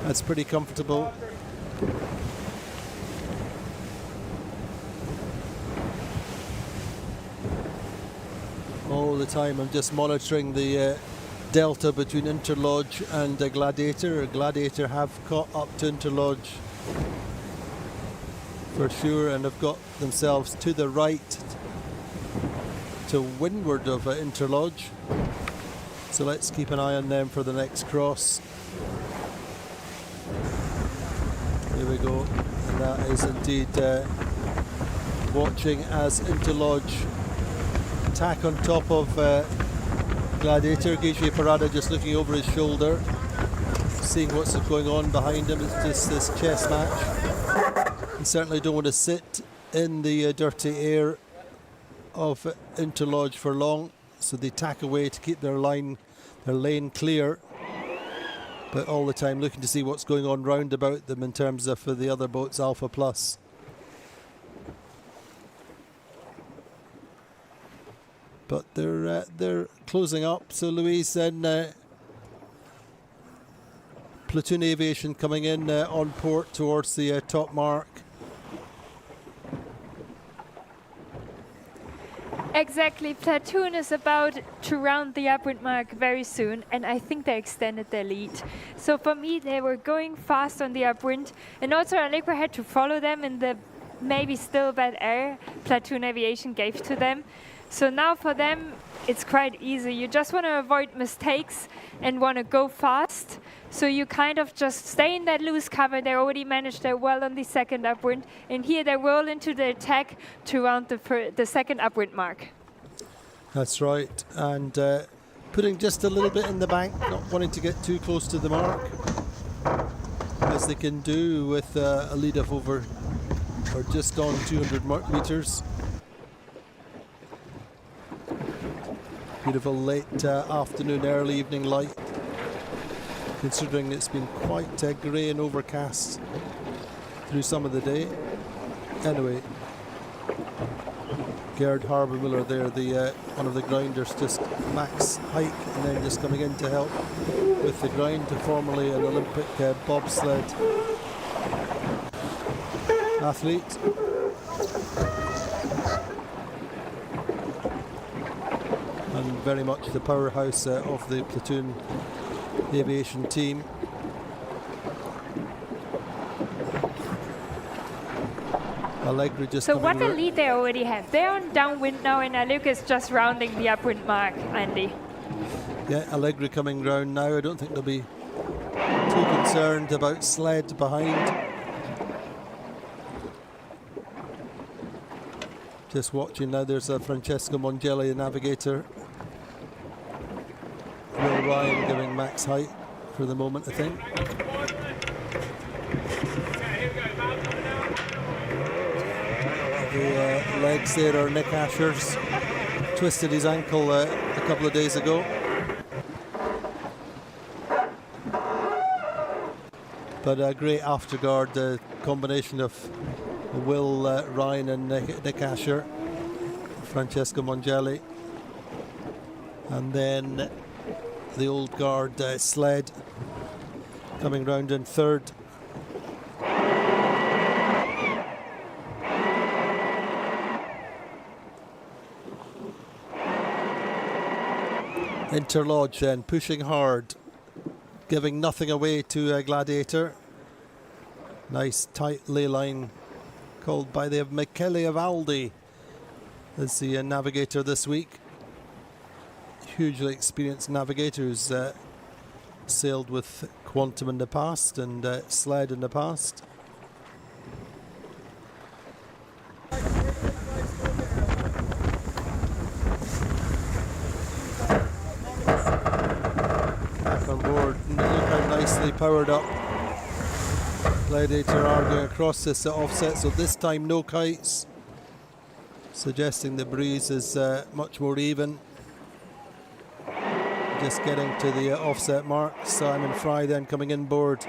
That's pretty comfortable. All the time I'm just monitoring the delta between Interlodge and Gladiator. Gladiator have caught up to Interlodge for sure, and have got themselves to the right, to windward of Interlodge. So let's keep an eye on them for the next cross. Here we go. And that is indeed watching as Interlodge tack on top of Gladiator. Guiche Parada just looking over his shoulder, seeing what's going on behind him. It's just this chess match. You certainly don't want to sit in the dirty air of Interlodge for long, so they tack away to keep their lane clear, but all the time looking to see what's going on round about them in terms of the other boats, Alpha Plus. But they're closing up. So Louise, then Platoon Aviation coming in on port towards the top mark. Exactly, Platoon is about to round the upwind mark very soon, and I think they extended their lead. So for me, they were going fast on the upwind, and also Allegra had to follow them in the maybe still bad air Platoon Aviation gave to them. So now for them, it's quite easy. You just want to avoid mistakes and want to go fast. So you kind of just stay in that loose cover. They already managed their well on the second upwind. And here they roll into the attack to round the second upwind mark. That's right. And putting just a little bit in the bank, not wanting to get too close to the mark, as they can do with a lead of over or just on 200 meters. Beautiful late afternoon, early evening light. considering it's been quite grey and overcast through some of the day. Anyway, Gerd Harbour-Miller there, the one of the grinders, just max hike and then just coming in to help with the grind, formerly an Olympic bobsled athlete. And very much the powerhouse of the platoon aviation team. Allegri just So coming what a lead they already have. They're on downwind now, and Allegri is just rounding the upwind mark, Andy. Yeah, Allegri coming round now. I don't think they'll be too concerned about sled behind. Just watching now, there's Francesco Mongelli, the navigator. Will Ryan giving max height for the moment, I think. The legs there are Nick Asher's. Twisted his ankle a couple of days ago. But a great afterguard, the combination of Will Ryan and Nick Asher, Francesco Mongelli, and then the old guard sled coming round in third. Interlodge then pushing hard, giving nothing away to Gladiator. Nice tight ley line called by the Michele Avaldi as the navigator this week. Hugely experienced navigator who's sailed with Quantum in the past and sled in the past. Back on board, and look how nicely powered up Gladiator are going across this offset, so this time no kites, suggesting the breeze is much more even. Just getting to the offset mark. Simon Fry then coming inboard,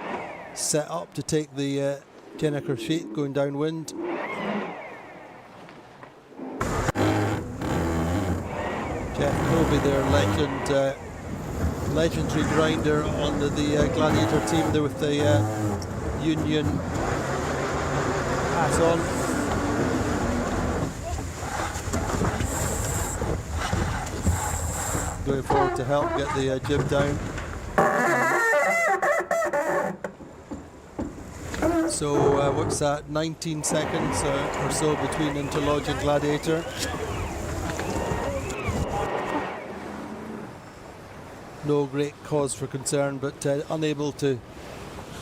set up to take the Jennifer sheet going downwind. Jeff Colby there, legendary grinder on the Gladiator team there with the Union hat on. Going forward to help get the jib down. So what's that, 19 seconds or so between Interlodge and Gladiator. No great cause for concern, but unable to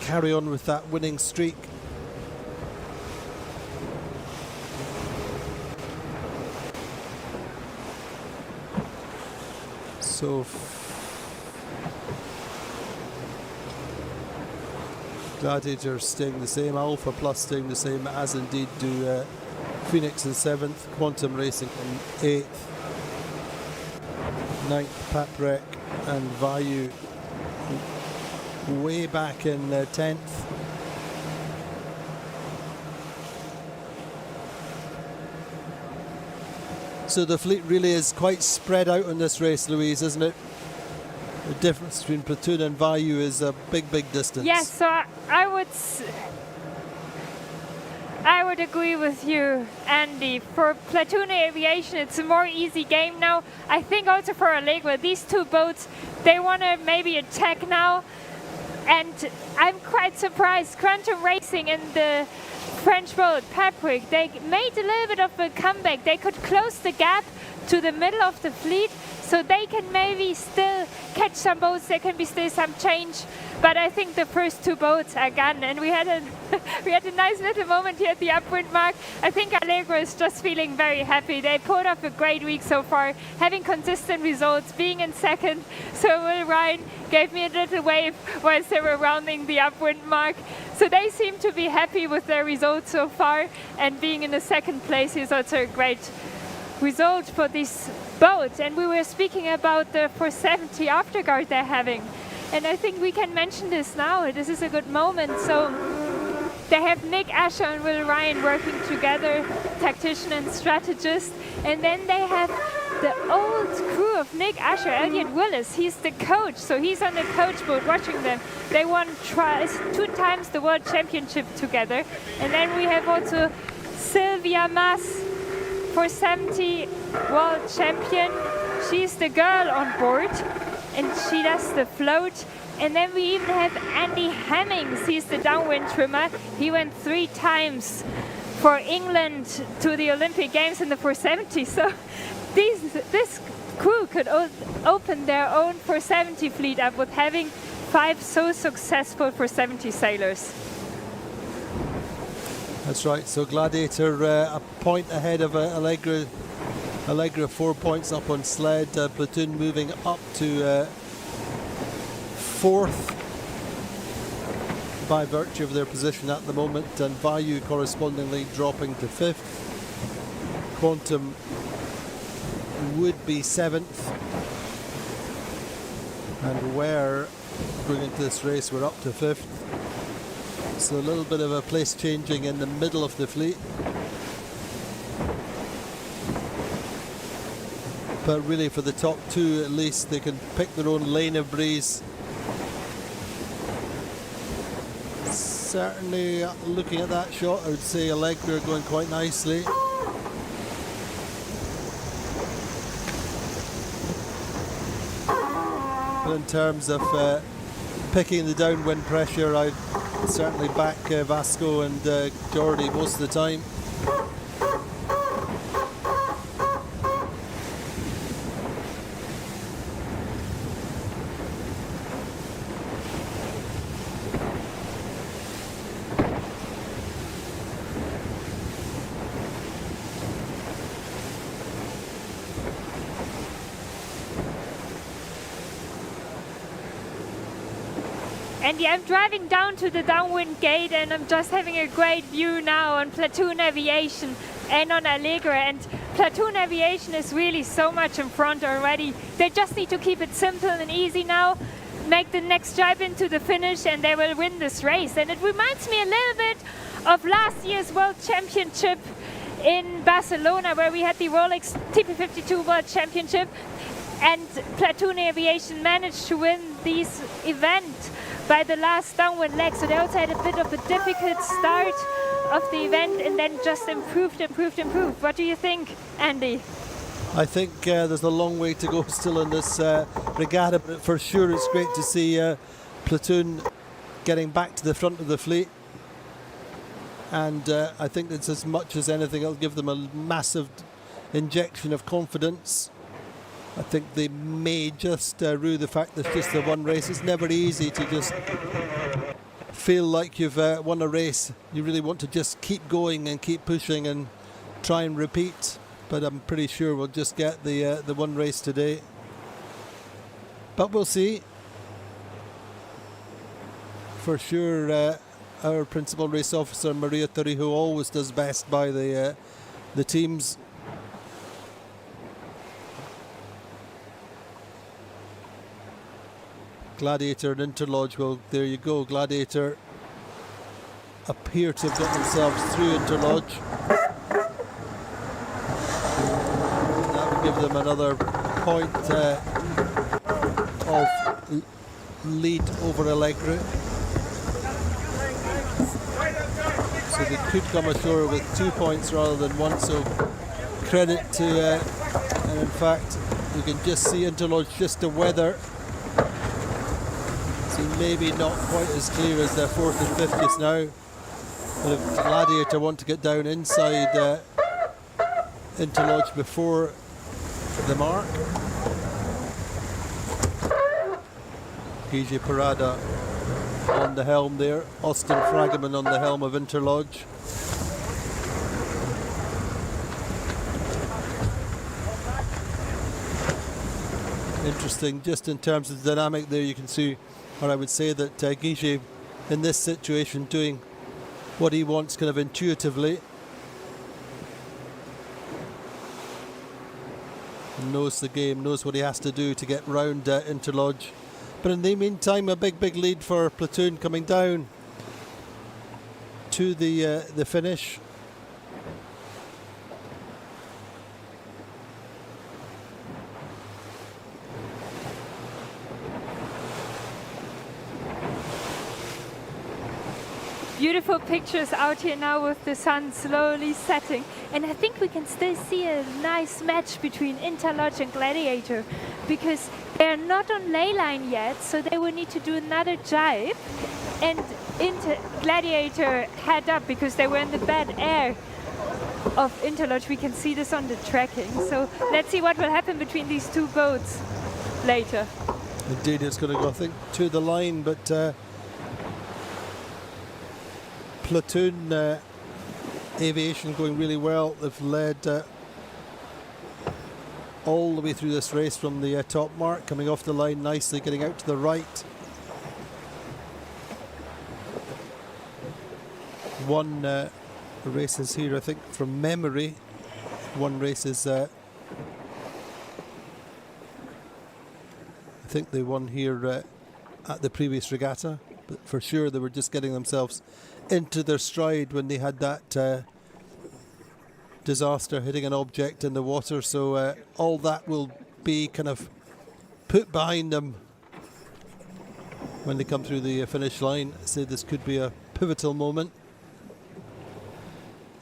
carry on with that winning streak. So Gladiator staying the same, Alpha Plus staying the same, as indeed do Phoenix in 7th, Quantum Racing in 8th, 9th Paprec and Vayu way back in 10th. So the fleet really is quite spread out on this race, Louise, isn't it? The difference between Platoon and Vayu is a big, big distance. Yes, so I would agree with you, Andy. For Platoon Aviation, it's a more easy game now. I think also for Allegro, these two boats, they want to maybe attack now. And I'm quite surprised. Quantum Racing and the French boat, Paprec, they made a little bit of a comeback. They could close the gap to the middle of the fleet, so they can maybe still catch some boats. There can be still some change, but I think the first two boats are gone. And we had a nice little moment here at the upwind mark. I think Allegro is just feeling very happy. They pulled off a great week so far, having consistent results, being in second. So Will Ryan gave me a little wave whilst they were rounding the upwind mark. So they seem to be happy with their results so far, and being in the second place is also a great result for this boat. And we were speaking about the 470 afterguard they're having. And I think we can mention this now. This is a good moment. So they have Nick Asher and Will Ryan working together, tactician and strategist. And then they have the old crew of Nick Asher, Elliot Willis. He's the coach, so he's on the coach boat watching them. They won 2 times the World Championship together. And then we have also Sylvia Mas, 470 World Champion. She's the girl on board, and she does the float. And then we even have Andy Hemmings. He's the downwind swimmer. He went 3 times for England to the Olympic Games in the 470. So this crew could open their own 470 fleet up with having 5 so successful 470 sailors. That's right. So Gladiator a point ahead of Allegra. Allegra 4 points up on sled. Platoon moving up to 4th by virtue of their position at the moment, and Vayu correspondingly dropping to 5th. Quantum would be 7th, and Ware going into this race, we're up to 5th. So a little bit of a place changing in the middle of the fleet. But really for the top 2 at least, they can pick their own lane of breeze. Certainly looking at that shot, I would say Allegra going quite nicely. But in terms of picking the downwind pressure, I'd certainly back Vasco and Geordie most of the time. And yeah, I'm driving down to the downwind gate, and I'm just having a great view now on Platoon Aviation and on Allegra. And Platoon Aviation is really so much in front already. They just need to keep it simple and easy now, make the next drive into the finish, and they will win this race. And it reminds me a little bit of last year's World Championship in Barcelona, where we had the ROLEX TP52 World Championship, and Platoon Aviation managed to win this event by the last downwind leg. So they also had a bit of a difficult start of the event and then just improved. What do you think, Andy? I think there's a long way to go still in this regatta, but for sure it's great to see Platoon getting back to the front of the fleet. And I think it's as much as anything, it'll give them a massive injection of confidence. I think they may just rue the fact that it's just the one race. It's never easy to just feel like you've won a race. You really want to just keep going and keep pushing and try and repeat. But I'm pretty sure we'll just get the one race today. But we'll see. For sure, our principal race officer, Maria Torrijo, always does best by the teams. Gladiator and Interlodge, well, there you go. Gladiator appear to have got themselves through Interlodge. That would give them another point of lead over Allegra. So they could come ashore with 2 points rather than 1, so credit to, and in fact, you can just see Interlodge just the weather. So maybe not quite as clear as their 4th and 5th just now. But if Gladiator want to get down inside Interlodge before the mark. Gigi Parada on the helm there. Austin Fragaman on the helm of Interlodge. Interesting, just in terms of the dynamic there, you can see, or I would say that Gigi in this situation doing what he wants kind of intuitively. Knows the game, knows what he has to do to get round Interlodge. But in the meantime, a big lead for Platoon coming down to the finish. Beautiful pictures out here now with the sun slowly setting, and I think we can still see a nice match between Interlodge and Gladiator, because they're not on ley line yet, so they will need to do another jibe, and Gladiator head up because they were in the bad air of Interlodge. We can see this on the tracking, so let's see what will happen between these two boats later. Indeed, it's going to go, I think, to the line, but Platoon Aviation going really well. They've led all the way through this race from the top mark, coming off the line nicely, getting out to the right. One race is here, I think, from memory. One race is, I think they won here at the previous regatta, but for sure they were just getting themselves into their stride when they had that disaster, hitting an object in the water. So all that will be kind of put behind them when they come through the finish line. I say this could be a pivotal moment.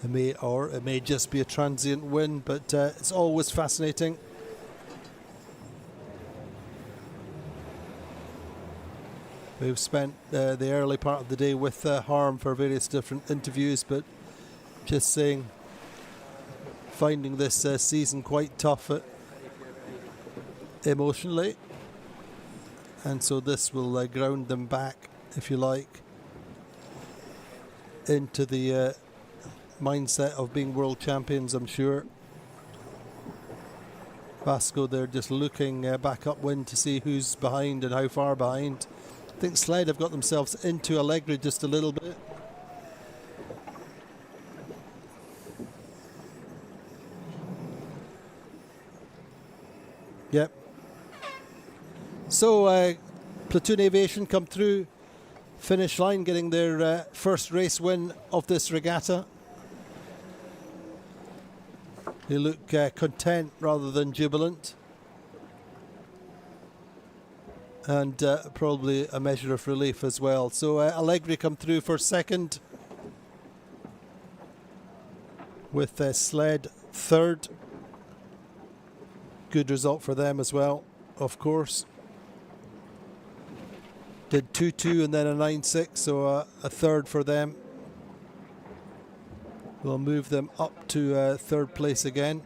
It may just be a transient win, but it's always fascinating. We've spent the early part of the day with Harm for various different interviews, but just saying, finding this season quite tough emotionally, and so this will ground them back, if you like, into the mindset of being world champions, I'm sure. Vasco, they're just looking back upwind to see who's behind and how far behind. I think Sled have got themselves into Allegri just a little bit. Yep. So Platoon Aviation come through finish line, getting their first race win of this regatta. They look content rather than jubilant. And probably a measure of relief as well. So Allegri come through for second, with Sled third. Good result for them as well, of course. Did 2-2 and then a 9-6, so a third for them. We'll move them up to third place again.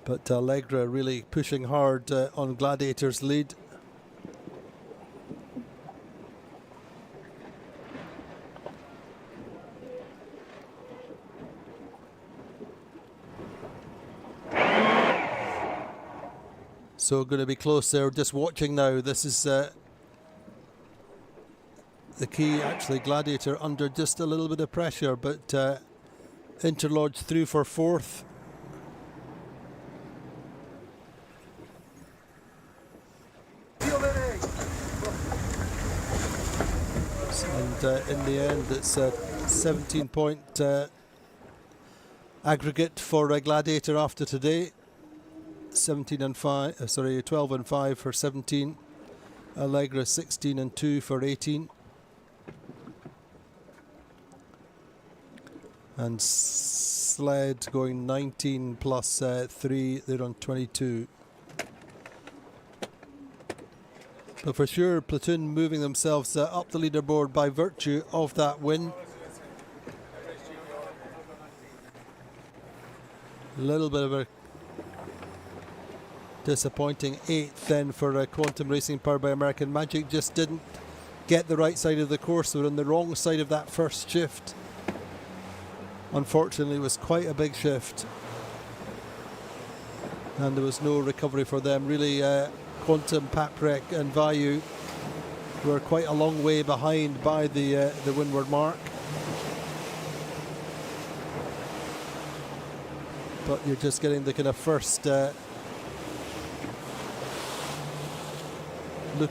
But Allegra really pushing hard on Gladiator's lead. So going to be close there, just watching now. This is the key, actually. Gladiator under just a little bit of pressure, but Interlodge through for fourth. And in the end, it's a 17-point aggregate for Gladiator after today. 12 and 5 for 17. Allegra 16 and 2 for 18. And Sled going 19 plus 3, they're on 22. But for sure, Platoon moving themselves up the leaderboard by virtue of that win. A little bit of a disappointing 8th then for Quantum Racing powered by American Magic. Just didn't get the right side of the course. They were on the wrong side of that first shift. Unfortunately, it was quite a big shift. And there was no recovery for them. Really, Quantum, Paprec and Vayu were quite a long way behind by the windward mark. but you're just getting the kind of first look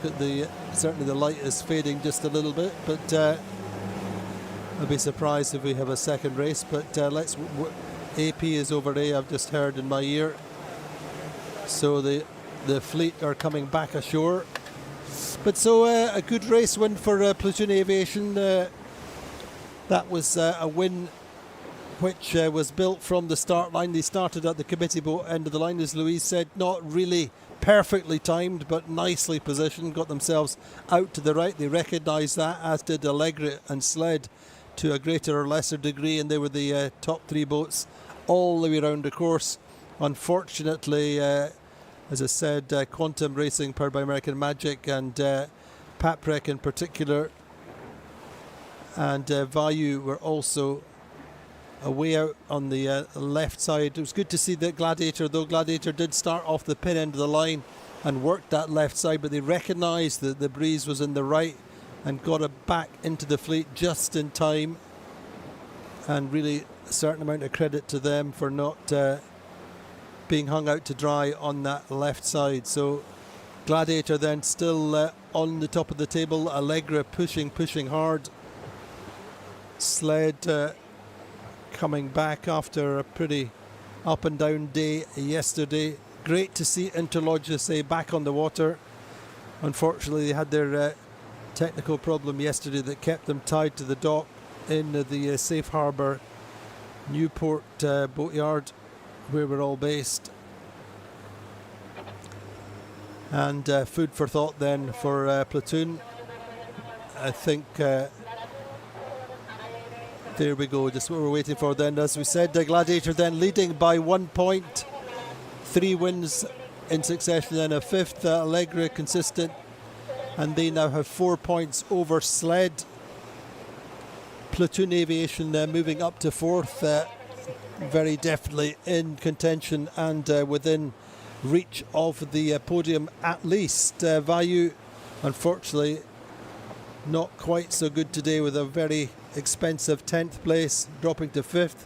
at the, certainly the light is fading just a little bit, but I'll be surprised if we have a second race. But AP is over A, I've just heard in my ear. So the fleet are coming back ashore. But so a good race win for Platoon Aviation. That was a win which was built from the start line. They started at the committee boat end of the line, as Louise said, not really perfectly timed, but nicely positioned, got themselves out to the right. They recognised that, as did Allegre and Sled to a greater or lesser degree, and they were the top three boats all the way around the course. Unfortunately, as I said, Quantum Racing, powered by American Magic, and Paprec in particular, and Vayu were also away out on the left side. It was good to see that Gladiator, though Gladiator did start off the pin end of the line and worked that left side, but they recognised that the breeze was in the right and got it back into the fleet just in time, and really a certain amount of credit to them for not being hung out to dry on that left side. So Gladiator then still on the top of the table, Allegra pushing hard, Sled coming back after a pretty up and down day yesterday. Great to see Interlodge back on the water. Unfortunately, they had their technical problem yesterday that kept them tied to the dock in the Safe Harbour Newport boatyard, where we're all based. And food for thought then for Platoon. I think there we go, just what we're waiting for then. As we said, the Gladiator then leading by 1 point, 3 wins in succession, then a fifth. Allegra consistent, and they now have 4 points over Sled. Platoon Aviation moving up to fourth, very definitely in contention and within reach of the podium at least. Vayu, unfortunately, not quite so good today with a very expensive 10th place, dropping to 5th.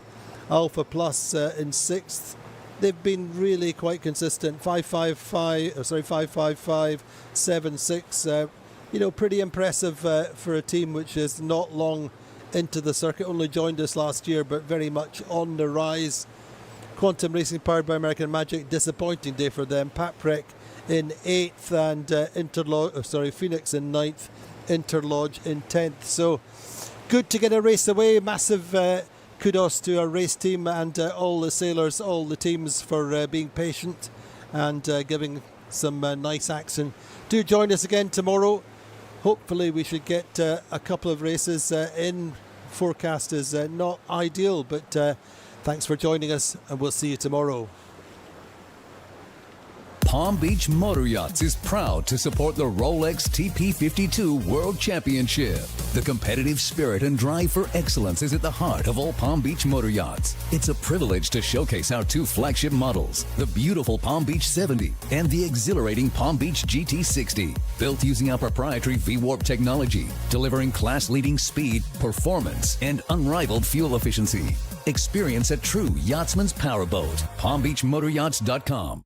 Alpha Plus in 6th. They've been really quite consistent. 555, 7-6. Pretty impressive for a team which is not long into the circuit. Only joined us last year, but very much on the rise. Quantum Racing, powered by American Magic, disappointing day for them. Paprec in 8th and Phoenix in 9th. Interlodge in 10th. So good to get a race away. Massive kudos to our race team and all the sailors, all the teams for being patient and giving some nice action. Do join us again tomorrow. Hopefully we should get a couple of races in. Forecast is not ideal, but thanks for joining us, and we'll see you tomorrow. Palm Beach Motor Yachts is proud to support the ROLEX TP52 World Championship. The competitive spirit and drive for excellence is at the heart of all Palm Beach Motor Yachts. It's a privilege to showcase our 2 flagship models, the beautiful Palm Beach 70 and the exhilarating Palm Beach GT60. Built using our proprietary V-Warp technology, delivering class-leading speed, performance, and unrivaled fuel efficiency. Experience a true yachtsman's powerboat. PalmBeachMotorYachts.com.